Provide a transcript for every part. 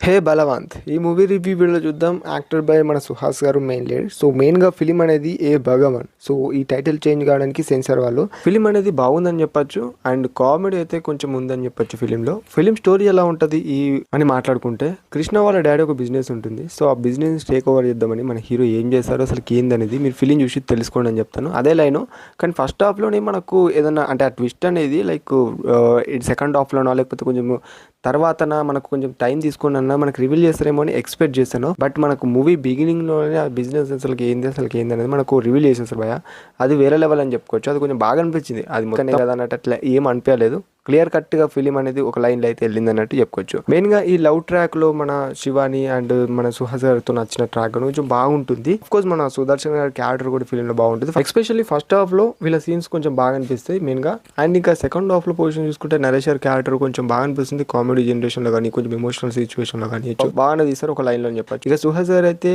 హే బలవంత్ ఈ movie review వీడియోలో చూద్దాం. యాక్టర్ బై మన సుహాస్ గారు మెయిన్ లీడ్. సో మెయిన్గా ఫిలిం అనేది ఏ భగవాన్. సో ఈ టైటిల్ చేంజ్ కావడానికి సెన్సార్ వాళ్ళు ఫిలిం అనేది బాగుందని చెప్పొచ్చు. అండ్ కామెడీ అయితే కొంచెం ఉందని చెప్పొచ్చు. ఫిలిం స్టోరీ ఎలా ఉంటుంది అని మాట్లాడుకుంటే, కృష్ణ వాళ్ళ డాడీ ఒక బిజినెస్ ఉంటుంది. సో ఆ బిజినెస్ టేక్ ఓవర్ చేద్దామని మన హీరో ఏం చేస్తారో అసలు ఏందనేది మీరు ఫిలిం చూసి తెలుసుకోండి అని చెప్తాను. అదే లైను. కానీ ఫస్ట్ హాఫ్లోనే మనకు ఏదన్నా అంటే ఆ ట్విస్ట్ అనేది లైక్ సెకండ్ హాఫ్లోనో లేకపోతే కొంచెం తర్వాత మనకు కొంచెం టైం తీసుకుని మనకు రివీల్ చేస్తారేమో అని ఎక్స్పెక్ట్ చేశాను. బట్ మనకు మూవీ బిగినింగ్లోనే ఆ బిజినెస్ అసలు ఏంది అనేది మనకు రివీల్ చేసేస్తారు భయ. అది వేరే లెవెల్ అని చెప్పుకోవచ్చు. అది కొంచెం బాగా అనిపించింది. అది మొత్తం కదా అన్నట్టు అట్లా ఏం అనిపించలేదు. క్లియర్ కట్గా ఫిలిం అనేది ఒక లైన్లో అయితే వెళ్ళింది అన్నట్టు చెప్పుకోవచ్చు. మెయిన్గా ఈ లవ్ ట్రాక్లో మన శివాని అండ్ మన సుహాస్ గారితో నచ్చిన ట్రాక్ కొంచెం బాగుంటుంది. కోర్స్ మన సుదర్శన్ గారి క్యారెక్టర్ కూడా ఫిలింలో బాగుంటుంది. ఎస్పెషల్లీ ఫస్ట్ హాఫ్లో వీళ్ళ సీన్స్ కొంచెం బాగా అనిపిస్తాయి మెయిన్గా. అండ్ ఇంకా సెకండ్ హాఫ్లో పొజిషన్ చూసుకుంటే నరేష్ గారి క్యారెక్టర్ కొంచెం బాగా అనిపిస్తుంది. కామెడీ జనరేషన్లో కానీ కొంచెం ఎమోషనల్ సిచ్యువేషన్లో కానీ బాగానే తీస్తారు ఒక లైన్లో అని చెప్పచ్చు. ఇక సుహాస్ గారు అయితే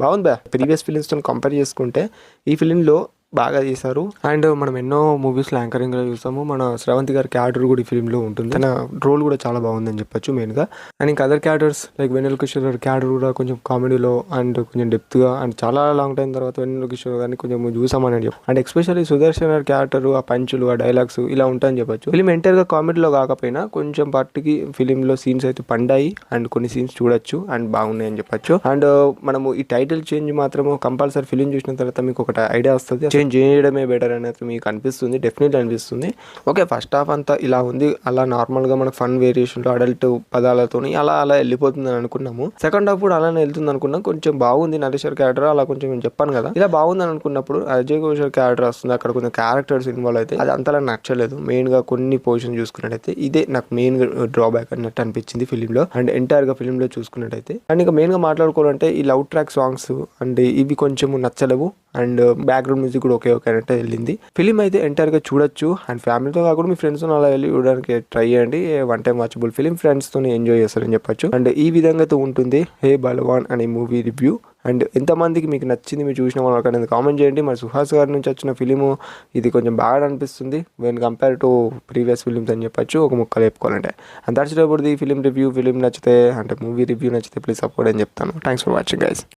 బాగుంది. ప్రీవియస్ ఫిలిమ్స్తో కంపేర్ చేసుకుంటే ఈ ఫిలింలో బాగా చేశారు. అండ్ మనం ఎన్నో మూవీస్లో యాంకరింగ్లో చూస్తాము. మన శ్రవంతి గారి క్యారెక్టర్ కూడా ఈ ఫిలింలో ఉంటుంది. తన రోల్ కూడా చాలా బాగుందని చెప్పొచ్చు మెయిన్గా. అండ్ ఇంకా అదర్ క్యారెక్టర్స్ లైక్ వెన్నెల కిషోర్ గారి క్యారెక్టర్ కూడా కొంచెం కామెడీలో అండ్ కొంచెం డెప్త్గా అండ్ చాలా లాంగ్ టైం తర్వాత వెన్నెల కిషోర్ గారిని కొంచెం చూసామని చెప్పి. అండ్ ఎస్పెషల్లీ సుదర్శన్ గారి క్యారెక్టర్ ఆ పంచులు ఆ డైలాగ్స్ ఇలా ఉంటాయని చెప్పొచ్చు. ఫిలిం ఎంటైర్గా కామెడీలో కాకపోయినా కొంచెం పార్టీకి ఫిలింలో సీన్స్ అయితే పండాయి అండ్ కొన్ని సీన్స్ చూడొచ్చు అండ్ బాగున్నాయని చెప్పొచ్చు. అండ్ మనము ఈ టైటిల్ చేంజ్ మాత్రము కంపల్సరీ ఫిలిం చూసిన తర్వాత మీకు ఒక ఐడియా వస్తుంది. చేంజ్ చేయడమే బెటర్ అనేది మీకు అనిపిస్తుంది. డెఫినెట్లీ అనిపిస్తుంది. ఓకే ఫస్ట్ హాఫ్ అంతా ఇలా ఉంది, అలా నార్మల్గా మనకు ఫన్ వేరియేషన్లో అడల్ట్ పదాలతో అలా వెళ్ళిపోతుంది అని అనుకున్నాము. సెకండ్ హాఫ్ కూడా అలానే వెళ్తుంది అనుకున్నాం. కొంచెం బాగుంది నరేశ్వర్ క్యారెక్టర్ అలా కొంచెం నేను చెప్పాను కదా ఇలా బాగుందని అనుకున్నప్పుడు అజయ్ ఘోషల్ క్యారెక్టర్ వస్తుంది. అక్కడ కొంచెం క్యారెక్టర్స్ ఇన్వాల్వ్ అయితే అది అంతలా నచ్చలేదు. మెయిన్గా కొన్ని పొజిషన్ చూసుకున్నట్టయితే ఇదే నాకు మెయిన్ డ్రాబ్యాక్ అన్నట్టు అనిపించింది ఫిలింలో. అండ్ ఎంటైర్గా ఫిలింలో చూసుకున్నట్టయితే అండ్ ఇంకా మెయిన్గా మాట్లాడుకోవాలంటే ఈ లవ్ ట్రాక్ సాంగ్స్ అండ్ ఇవి కొంచెం నచ్చలేవు. అండ్ బ్యాక్గ్రౌండ్ మ్యూజిక్ కూడా ఓకే అంటే వెళ్ళింది. ఫిలిం అయితే ఎంటైర్గా చూడొచ్చు. అండ్ ఫ్యామిలీతో కాకుండా మీ ఫ్రెండ్స్తో అలా వెళ్ళి చూడడానికి ట్రై చేయండి. వన్ టైం వాచబుల్ ఫిలిం, ఫ్రెండ్స్తో ఎంజాయ్ చేస్తారని చెప్పొచ్చు. అండ్ ఈ విధంగా ఉంటుంది హే బలవాన్ అనే మూవీ రివ్యూ. అండ్ ఎంతమందికి మీకు నచ్చింది మీరు చూసిన వాళ్ళకి అనేది కామెంట్ చేయండి. మరి సుహాస్ గారి నుంచి వచ్చిన ఫిలిము ఇది కొంచెం బాగా అనిపిస్తుంది when compare to previous films అని చెప్పొచ్చు ఒక ముక్కలు చెప్పుకోవాలంటే. And that's about the film review. Film నచ్చితే అంటే మూవీ రివ్యూ నచ్చితే ప్లీజ్ సపోర్ట్ అని చెప్తాను. Thanks for watching guys.